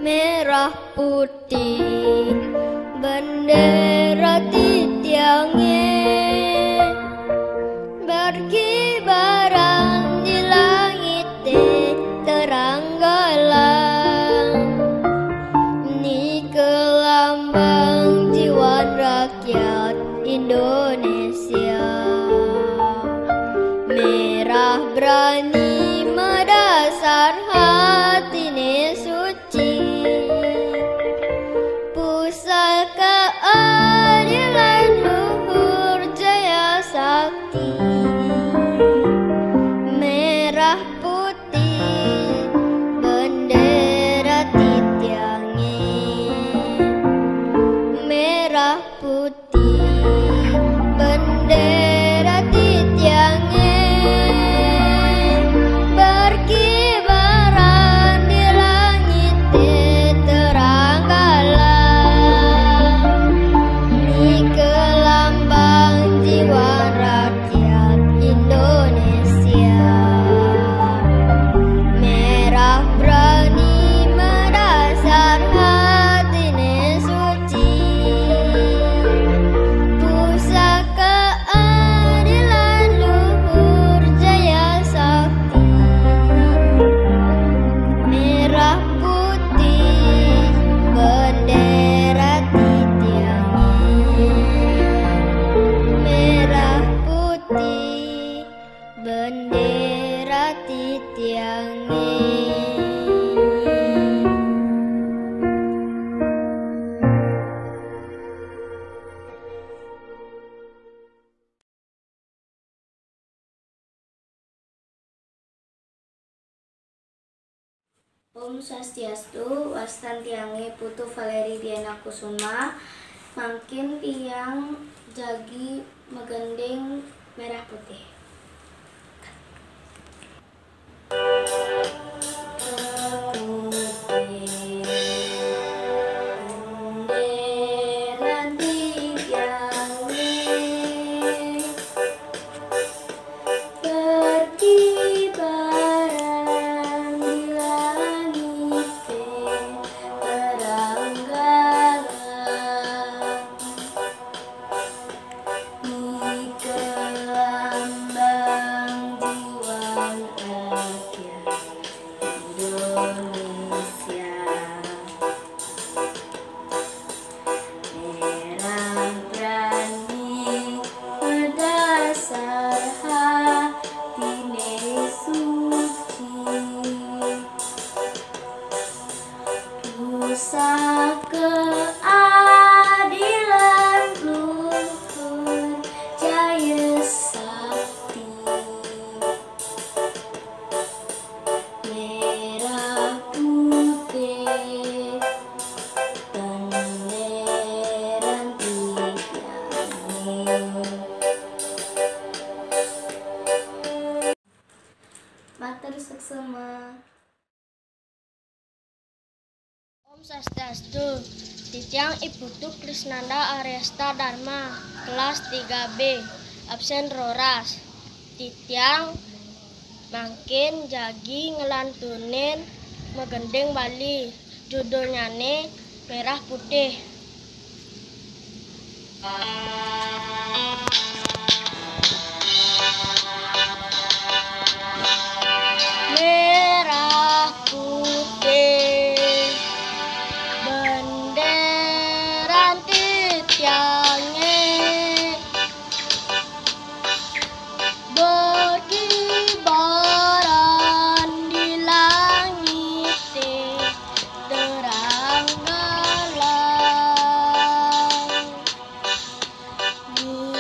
Merah putih bendera tiangnya berkibaran di langit terang galang. Ini kelambang jiwa rakyat Indonesia. sakti. Merah putih bendera titiange, merah putih bendera titiange, berkibaran di langit terang galang, ni kelambang jiwa rakyat Indonesia. Merah berani mendasar hati suci, pusaka adilan luhur jaya sakti. Merah putih bendera titiange, merah putih bendera titiange. Om Swastiastu, Wastan Tiange Putu Valeri Diana Kusuma, mangkin tiang jagi megending merah putih. Pusaka keadilan luhur jaya sakti. Merah putih bendera titiange. Matur suksema. Om Swastiastu, Titiang Ibu Tu Krisnanda Aresta Dharma, kelas 3B, absen roras. Titiang mangkin jagi ngelantunin megending Bali, judulnya merah putih. Merah putih bendera titiange, berkibaran di langit terang galang, ni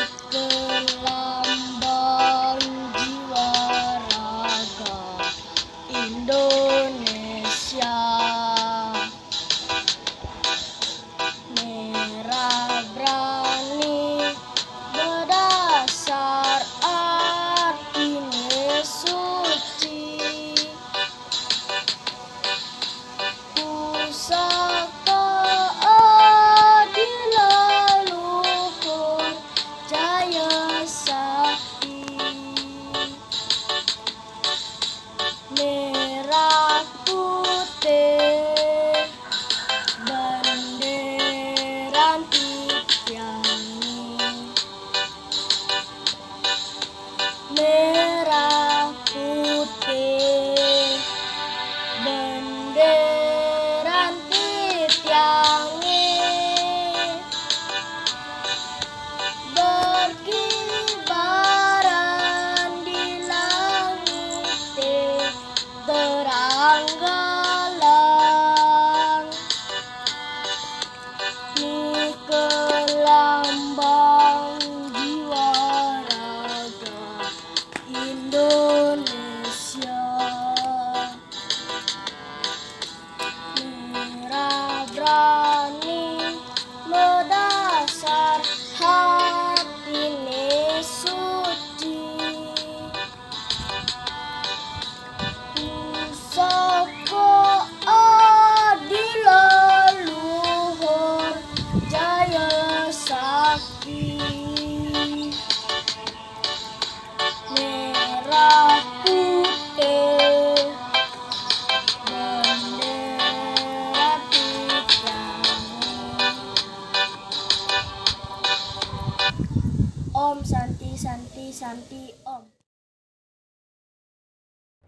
Santi Om.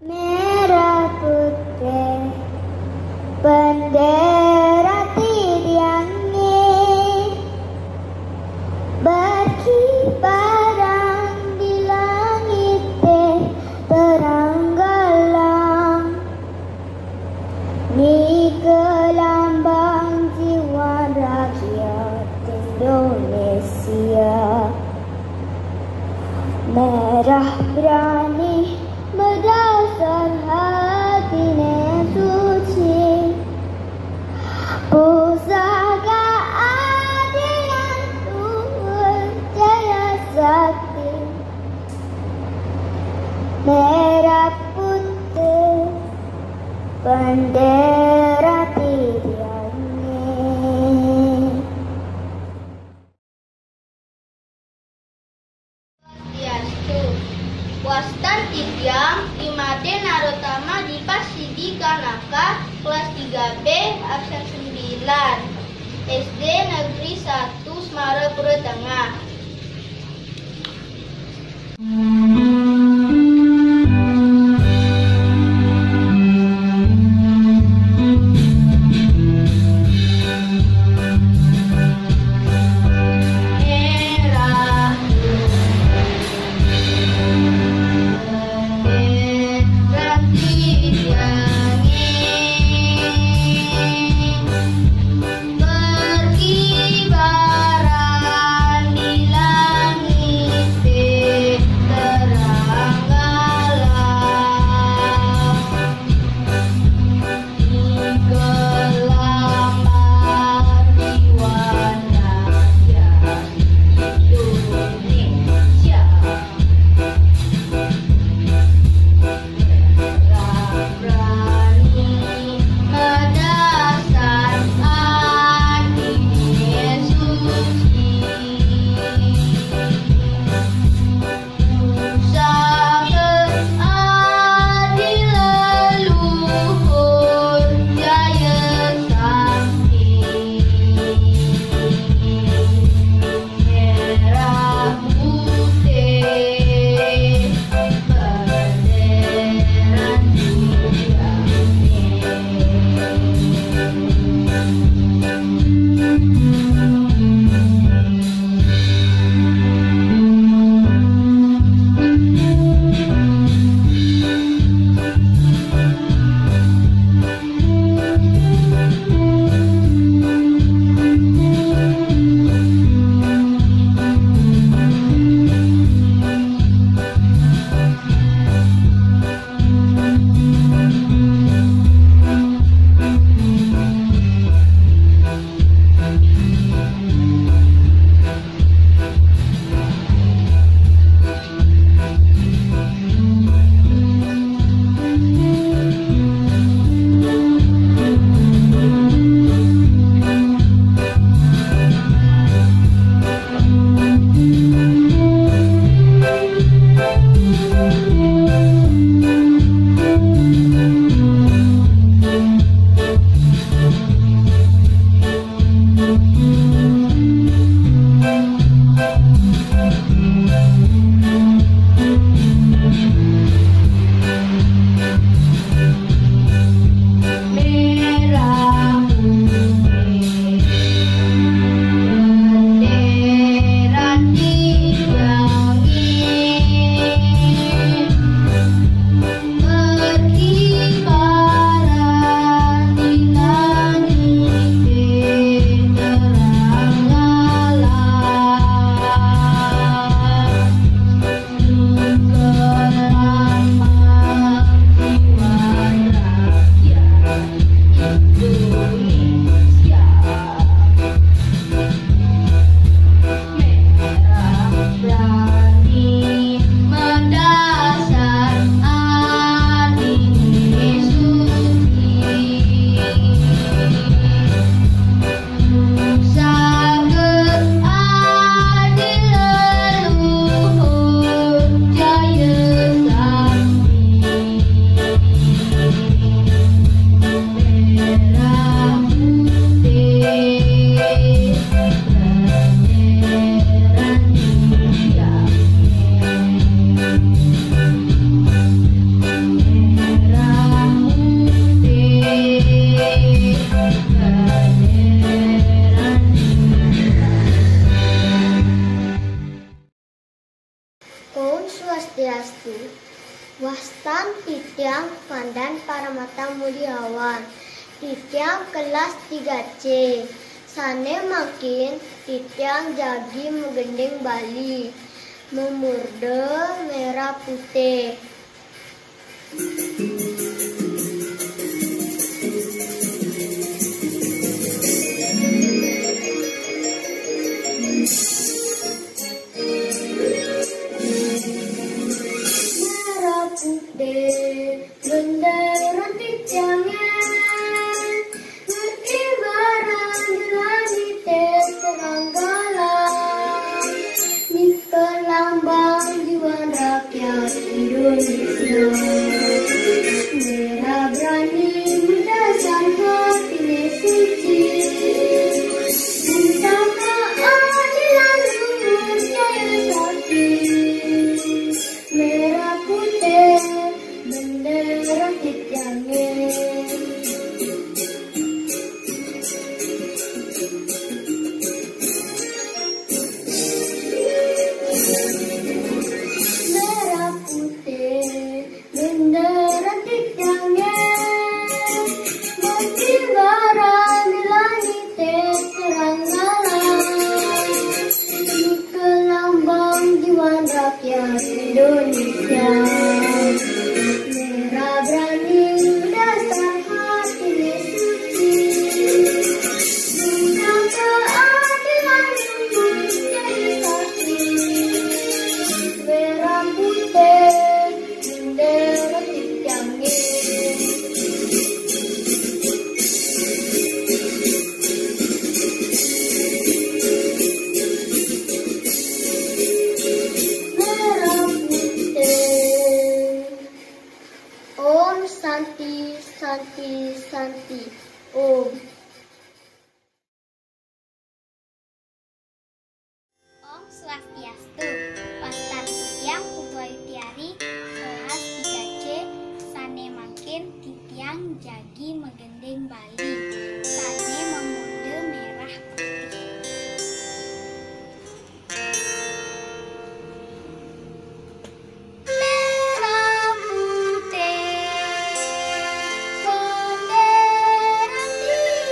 Merah putih bendera tiangnya berkibaran di langit terang galang ni kelambang jiwa rakyat Indonesia. Merah berani berdasar hatinya suci, pusaka adilan Tuhan jaya sakti. Merah putih bendera tiangnya. Wastan Tityang Imade Narotama Dipa Sidi Kanaka kelas 3B absen 9 SD Negeri 1 Semarapura Tengah. Berkibaran di Swastiastu. Wastan Titiang Pandan Paramata Muliawan. Titiang kelas 3C. Sane makin Titiang Jagi Megending Bali. Memurde merah putih. Merah putih bendera Titiangnya, berkibaran di langit teranggalan, di kelambang jiwa rakyat Indonesia. Merah berani berdasar hati suci, cinta keadilan jaya sakti. Merah putih bendera Titiangnya. Merah putih bendera Titiangnya, berkibaran di langit teranggalan, di kelambang jiwa rakyat Indonesia. Merah berani berdasar hati suci, cinta keadilan jaya sakti. Merah putih bendera Titiangnya. Merah putih. Om Santi Santi Santi Om. Om Swastiastu. Wastan Titiang Pupayutiari kelas 3C. Sane makin Titiang Jagi Megending Bali. Sane memunde merah putih. Merah putih bendera Titiangnya,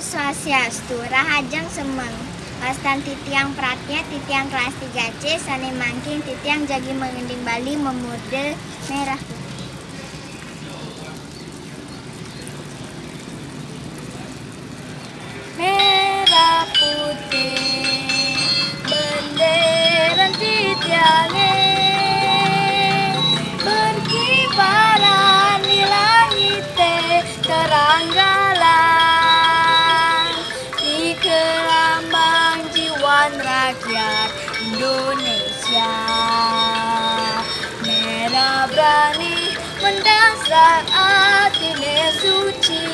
Swastiastu, Rahajang Semeng. Wastan titiang pratnya, titiang kelas 3C, sane mangking, titiang jagi mengending Bali memode merah putih. Merah putih, bendera titiangnya, berkibaran di langit terang galang, di kelambang jiwa rakyat Indonesia. Merah berani mendasar hatinya suci,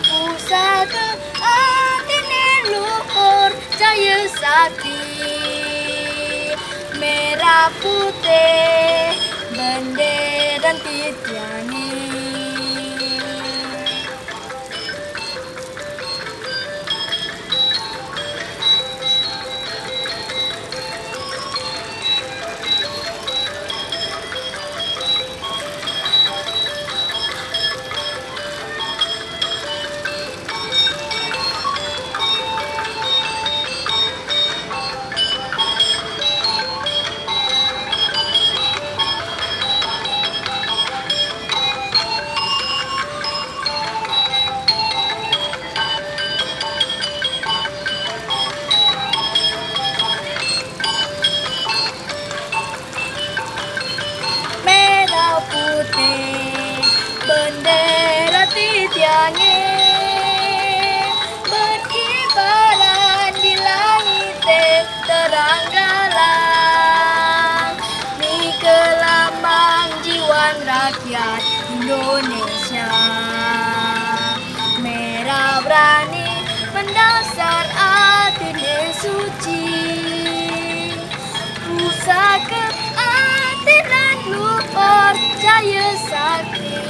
pusaka hatinya luhur jaya sakti. Merah putih bendera titiangi. Putih bendera titiangi, berkibaran di langit terang galang, di kelambang jiwa rakyat Indonesia. Merah berani mendasar hatinya suci, pusaka hati dan luhur jaya sakti.